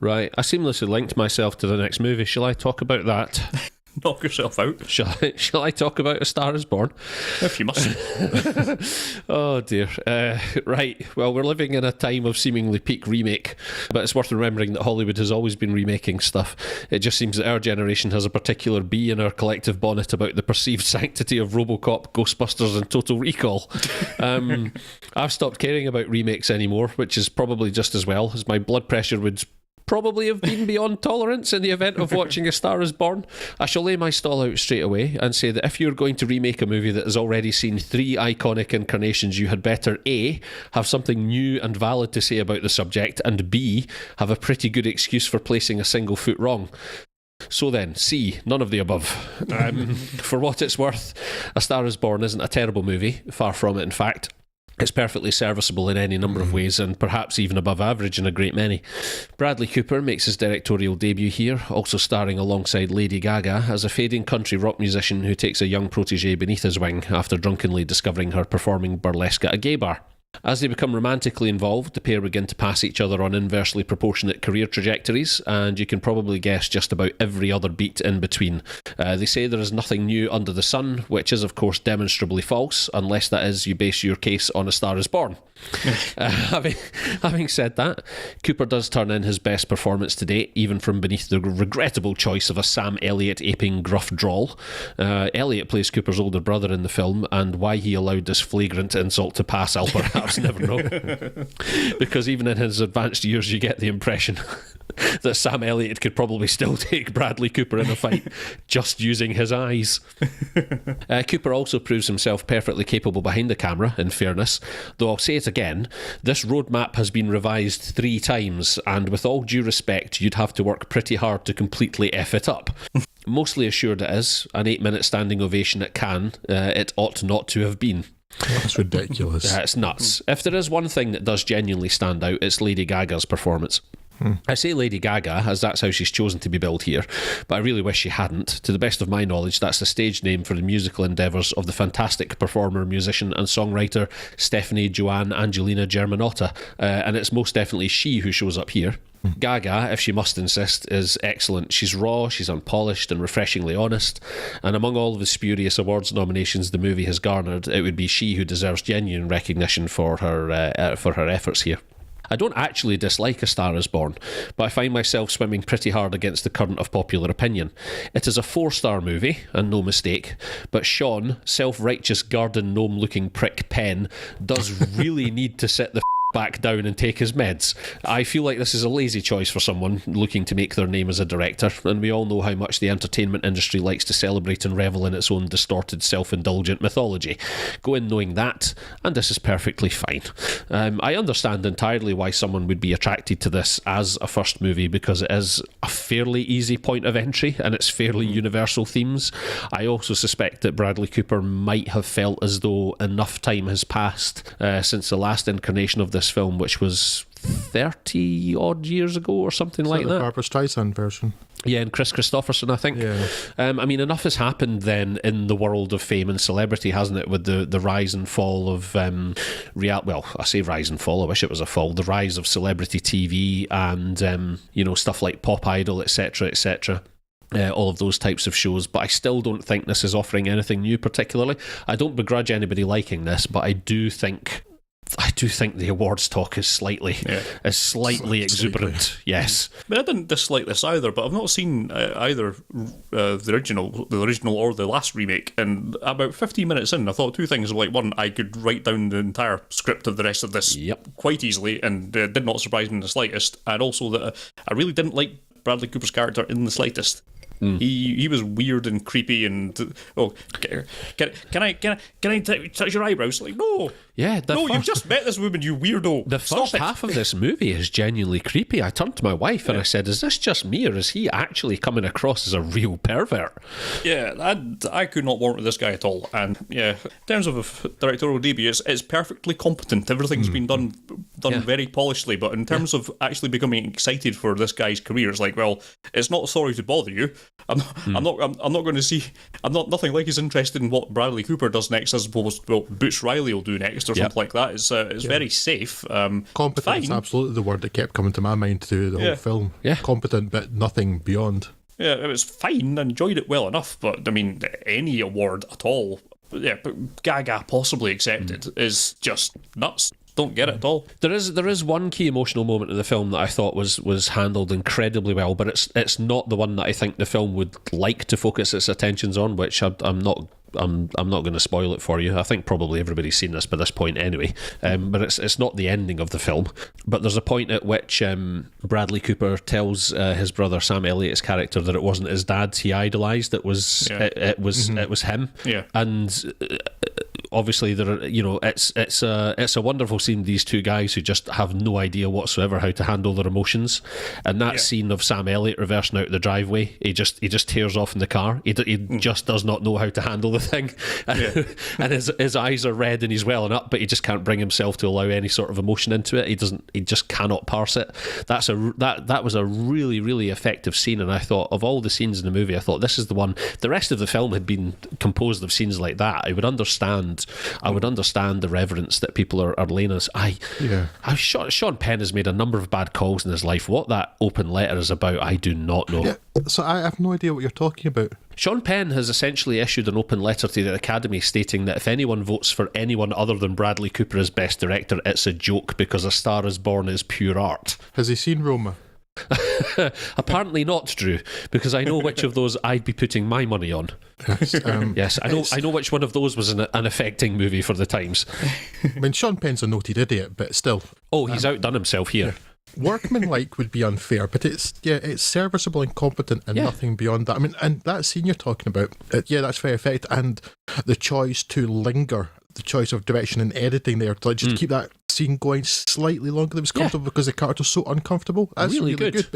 Right. I seamlessly linked myself to the next movie. Shall I talk about that? Knock yourself out. Shall I talk about A Star is Born? If you must. Oh dear. Right. Well, we're living in a time of seemingly peak remake, but it's worth remembering that Hollywood has always been remaking stuff. It just seems that our generation has a particular bee in our collective bonnet about the perceived sanctity of RoboCop, Ghostbusters and Total Recall. I've stopped caring about remakes anymore, which is probably just as well, as my blood pressure would probably have been beyond tolerance in the event of watching A Star is Born. I shall lay my stall out straight away and say that if you're going to remake a movie that has already seen 3 iconic incarnations, you had better A, have something new and valid to say about the subject, and B, have a pretty good excuse for placing a single foot wrong. So then, C, none of the above. For what it's worth, A Star is Born isn't a terrible movie, far from it in fact. It's perfectly serviceable in any number of ways, and perhaps even above average in a great many. Bradley Cooper makes his directorial debut here, also starring alongside Lady Gaga as a fading country rock musician who takes a young protégé beneath his wing after drunkenly discovering her performing burlesque at a gay bar. As they become romantically involved, the pair begin to pass each other on inversely proportionate career trajectories, and you can probably guess just about every other beat in between. They say there is nothing new under the sun, which is of course demonstrably false, unless that is you base your case on A Star is Born. Having said that, Cooper does turn in his best performance to date, even from beneath the regrettable choice of a Sam Elliott aping gruff drawl. Elliott plays Cooper's older brother in the film, and why he allowed this flagrant insult to pass, I'll perhaps never know. Because even in his advanced years, you get the impression that Sam Elliott could probably still take Bradley Cooper in a fight just using his eyes. Cooper also proves himself perfectly capable behind the camera, in fairness, though I'll say it again, this roadmap has been revised 3 times, and with all due respect, you'd have to work pretty hard to completely F it up. Mostly assured it is, an 8-minute standing ovation at Cannes, it ought not to have been. That's ridiculous. It's nuts. If there is one thing that does genuinely stand out, it's Lady Gaga's performance. I say Lady Gaga, as that's how she's chosen to be billed here, but I really wish she hadn't. To the best of my knowledge, that's the stage name for the musical endeavours of the fantastic performer, musician and songwriter Stephanie Joanne Angelina Germanotta, and it's most definitely she who shows up here. Gaga, if she must insist, is excellent. She's raw, she's unpolished and refreshingly honest, and among all of the spurious awards nominations the movie has garnered, it would be she who deserves genuine recognition for her efforts here. I don't actually dislike A Star is Born, but I find myself swimming pretty hard against the current of popular opinion. It is a 4-star movie, and no mistake, but Sean, self-righteous garden gnome-looking prick Penn, does really need to sit the back down and take his meds. I feel like this is a lazy choice for someone looking to make their name as a director, and we all know how much the entertainment industry likes to celebrate and revel in its own distorted, self-indulgent mythology. Go in knowing that, and this is perfectly fine. I understand entirely why someone would be attracted to this as a first movie, because it is a fairly easy point of entry, and it's fairly universal themes. I also suspect that Bradley Cooper might have felt as though enough time has passed since the last incarnation of this film, which was 30 odd years ago or something like that. The Barbra Streisand version. Yeah, and Chris Christopherson, I think. Yeah. I mean, enough has happened then in the world of fame and celebrity, hasn't it? With the rise and fall of well, I say rise and fall, I wish it was a fall. The rise of celebrity TV and stuff like Pop Idol, etc., etc. All of those types of shows, but I still don't think this is offering anything new particularly. I don't begrudge anybody liking this, but I do think the awards talk is slightly exuberant. Yes. I mean, I didn't dislike this either, but I've not seen either the original or the last remake. And about 15 minutes in, I thought 2 things. Like, one, I could write down the entire script of the rest of this quite easily, and did not surprise me in the slightest. And also that I really didn't like Bradley Cooper's character in the slightest. He was weird and creepy and can I touch your eyebrows? Like, no. Yeah, you've just met this woman, you weirdo. The first half of this movie is genuinely creepy. I turned to my wife and I said, is this just me, or is he actually coming across as a real pervert? Yeah, I could not warrant with this guy at all. And yeah, in terms of a directorial debut, it's perfectly competent. Everything's been done very polishedly, but in terms of actually becoming excited for this guy's career, it's like, well, it's not Sorry to Bother You, I'm not going to see. I'm not nothing like as interested in what Bradley Cooper does next as opposed to what Butch Riley will do next or something like that. It's very safe. Competent is fine. absolutely the word that kept coming to my mind through the whole film. Yeah. Competent, but nothing beyond. Yeah, it was fine. I enjoyed it well enough, but I mean, any award at all, yeah, but Gaga possibly accepted is just nuts. Don't get it at all. There is one key emotional moment in the film that I thought was handled incredibly well, but it's not the one that I think the film would like to focus its attentions on, which I'm not going to spoil it for you. I think probably everybody's seen this by this point anyway. But it's not the ending of the film. But there's a point at which Bradley Cooper tells his brother Sam Elliott's character that it wasn't his dad he idolised. It was it was him. Yeah. And obviously there are, it's a wonderful scene. These two guys who just have no idea whatsoever how to handle their emotions. And that scene of Sam Elliott reversing out the driveway, he just tears off in the car. He just does not know how to handle the thing. And his eyes are red and he's welling up, but he just can't bring himself to allow any sort of emotion into it. He just cannot parse it. That was a really, really effective scene, and I thought of all the scenes in the movie, I thought this is the one. The rest of the film had been composed of scenes like that. I would understand the reverence that people are laying us. Sean Penn has made a number of bad calls in his life. What that open letter is about, I do not know. Yeah, so I have no idea what you're talking about. Sean Penn has essentially issued an open letter to the Academy stating that if anyone votes for anyone other than Bradley Cooper as Best Director, it's a joke because A Star Is Born is pure art. Has he seen Roma? Apparently not, Drew, because I know which of those I'd be putting my money on. Yes, I know which one of those was an affecting movie for the times. I mean, Sean Penn's a noted idiot, but still. Oh, he's outdone himself here. Workmanlike would be unfair, but it's serviceable and competent and nothing beyond that. I mean, and that scene you're talking about, that's very effective. And the choice to linger, the choice of direction and editing there, to just keep that scene going slightly longer than it was comfortable because the character's so uncomfortable. That's really good.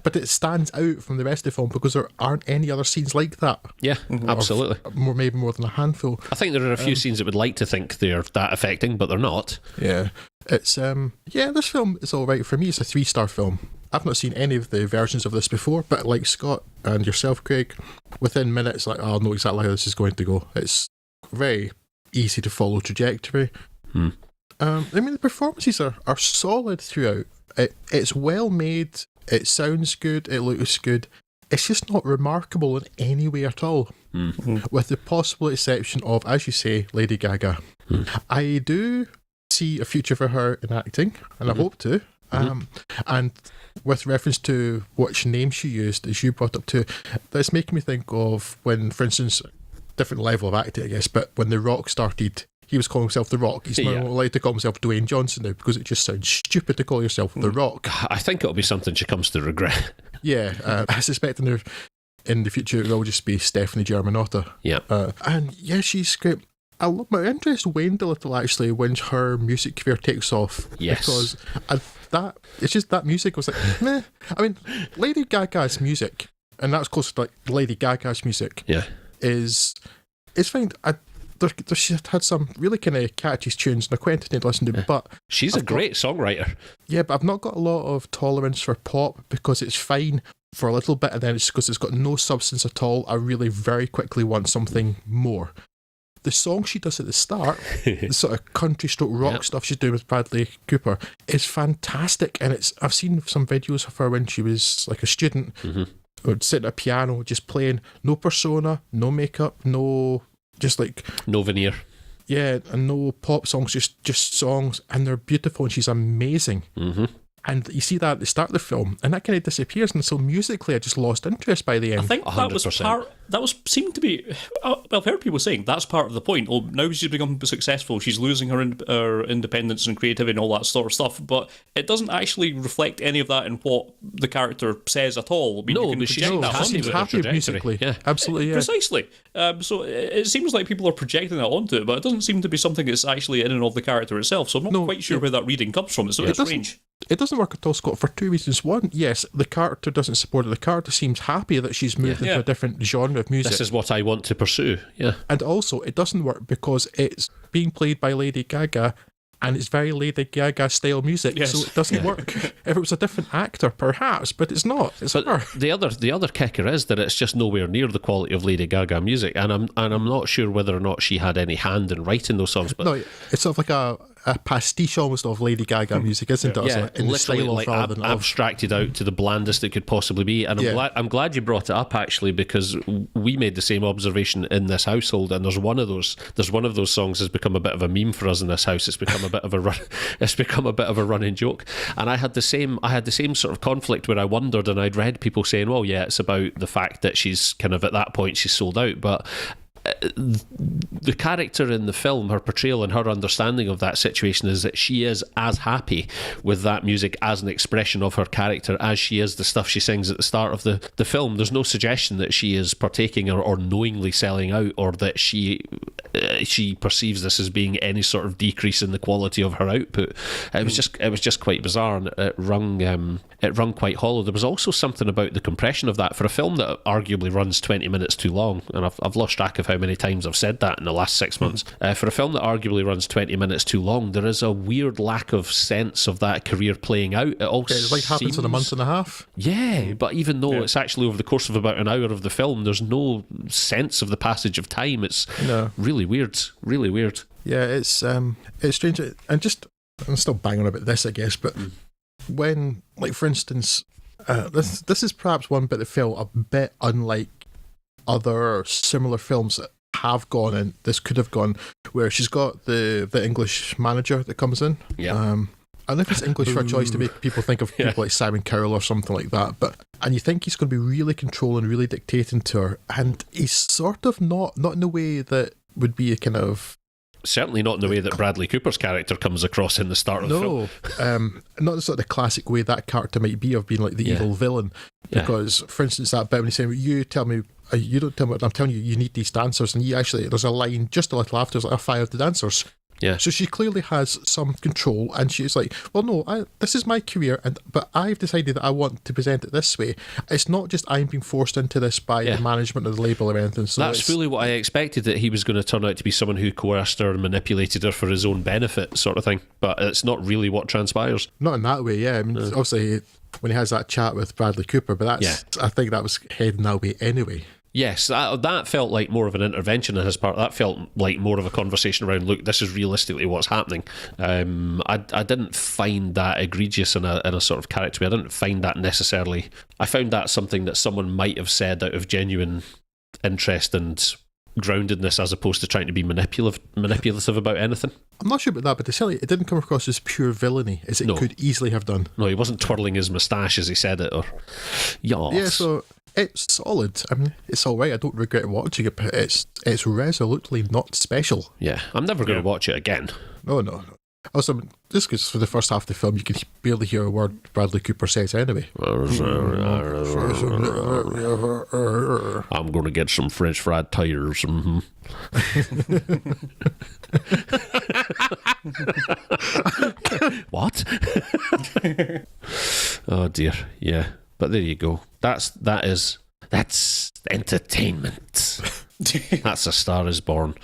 But it stands out from the rest of the film because there aren't any other scenes like that. Yeah, absolutely. Maybe more than a handful. I think there are a few scenes that would like to think they're that affecting, but they're not. Yeah. It's this film is alright for me. It's a 3-star film. I've not seen any of the versions of this before, but like Scott and yourself, Craig, within minutes, I'll know exactly how this is going to go. It's very easy to follow trajectory. I mean, the performances are solid throughout. It's well made, it sounds good, it looks good. It's just not remarkable in any way at all, with the possible exception of, as you say, Lady Gaga. I do see a future for her in acting, and I hope to. And with reference to which name she used, as you brought up too, that's making me think of when, for instance, different level of acting, I guess, but when The Rock started, he was calling himself The Rock. He's more likely to call himself Dwayne Johnson now because it just sounds stupid to call yourself The Rock. I think it'll be something she comes to regret. Yeah, I suspect in the future it will just be Stephanie Germanotta. Yeah. And yeah, she's great. My interest waned a little actually when her music career takes off. Yes. Because it's just that music was like, meh. I mean, Lady Gaga's music, and that's close to like Lady Gaga's music. Yeah. It's fine. She had some really kind of catchy tunes, and I quite entertained to listen to. But she's a great songwriter. Yeah, but I've not got a lot of tolerance for pop because it's fine for a little bit, and then it's because it's got no substance at all. I really very quickly want something more. The song she does at the start, the sort of country stroke rock stuff she's doing with Bradley Cooper, is fantastic. And I've seen some videos of her when she was like a student, would sit at a piano just playing, no persona, no makeup, no veneer. Yeah, and no pop songs, just songs, and they're beautiful, and she's amazing. And you see that at the start of the film, and that kind of disappears, and so musically I just lost interest by the end. I think that 100%. seemed to be. I've heard people saying that's part of the point. Oh, now she's become successful, she's losing her independence and creativity and all that sort of stuff. But it doesn't actually reflect any of that in what the character says at all. I mean, No, but she's happy musically. Yeah, absolutely. Yeah. Precisely. So it seems like people are projecting that onto it, but it doesn't seem to be something that's actually in and of the character itself. So I'm not quite sure where that reading comes from. It's a bit strange. It doesn't work at all, Scott, for two reasons. One, yes, the character doesn't support it. The character seems happy that she's moved into a different genre of music. This is what I want to pursue. Yeah. And also, it doesn't work because it's being played by Lady Gaga, and it's very Lady Gaga style music, Yes. so it doesn't work. If it was a different actor, perhaps, but it's not. It's But her. the other kicker is that it's just nowhere near the quality of Lady Gaga music, and I'm not sure whether or not she had any hand in writing those songs. But No, it's sort of like a pastiche almost of Lady Gaga music, isn't it? yeah, Sort of in the literally style of like rather than of. abstracted out to the blandest it could possibly be. And Yeah. I'm glad you brought it up actually, because we made the same observation in this household, and there's one of those songs has become a bit of a meme for us in this house. It's become a bit of a it's become a bit of a running joke. And I had the same sort of conflict where I wondered, and I'd read people saying, well, yeah, it's about the fact that she's kind of at that point she's sold out, but the character in the film, her portrayal and her understanding of that situation is that she is as happy with that music as an expression of her character as she is the stuff she sings at the start of the film. There's no suggestion that she is partaking or knowingly selling out, or that she perceives this as being any sort of decrease in the quality of her output. It was just quite bizarre, and it rung quite hollow. There was also something about the compression of that for a film that arguably runs 20 minutes too long, and I've lost track of how many times I've said that in the last 6 months. For a film that arguably runs 20 minutes too long, there is a weird lack of sense of that career playing out. It all It's like happens in a month and a half. Yeah, but even though it's actually over the course of about an hour of the film, there's no sense of the passage of time. It's really weird. Really weird. Yeah, it's strange, and I'm still banging on about this, I guess, but when, like, for instance, this is perhaps one bit that felt a bit unlike other similar films that have gone, and this could have gone, where she's got the English manager that comes in. Yeah. I don't know if it's English for choice to make people think of people like Simon Cowell or something like that, and you think he's going to be really controlling, really dictating to her, and he's sort of not in the way that would be a kind of. Certainly not in the way that Bradley Cooper's character comes across in the start of the film. Not the sort of the classic way that character might be of being like the evil villain. Because, for instance, that bit when he's saying, you tell me, you don't tell me what I'm telling you, you need these dancers, and there's a line just a little after, it's like, I fired the dancers. Yeah. So she clearly has some control, and she's like, well, no, this is my career, but I've decided that I want to present it this way. It's not just I'm being forced into this by the management of the label or anything. So that's fully what I expected, that he was going to turn out to be someone who coerced her and manipulated her for his own benefit, sort of thing. But it's not really what transpires. Not in that way, yeah. I mean, obviously, when he has that chat with Bradley Cooper, but I think that was heading that way anyway. Yes, that felt like more of an intervention on his part. That felt like more of a conversation around, look, this is realistically what's happening. I didn't find that egregious in a sort of character way. I didn't find that necessarily. I found that something that someone might have said out of genuine interest and groundedness, as opposed to trying to be manipulative about anything. I'm not sure about that, but it didn't come across as pure villainy as it could easily have done. No, he wasn't twirling his moustache as he said it, or yes. Yeah, so it's solid. I mean, it's all right. I don't regret watching it, but it's resolutely not special. Yeah, I'm never going to watch it again. No. Also, just because for the first half of the film you can barely hear a word Bradley Cooper says anyway. I'm going to get some French fried tires. Mm-hmm. What? Oh dear. Yeah, but there you go. That's entertainment. That's A Star Is Born.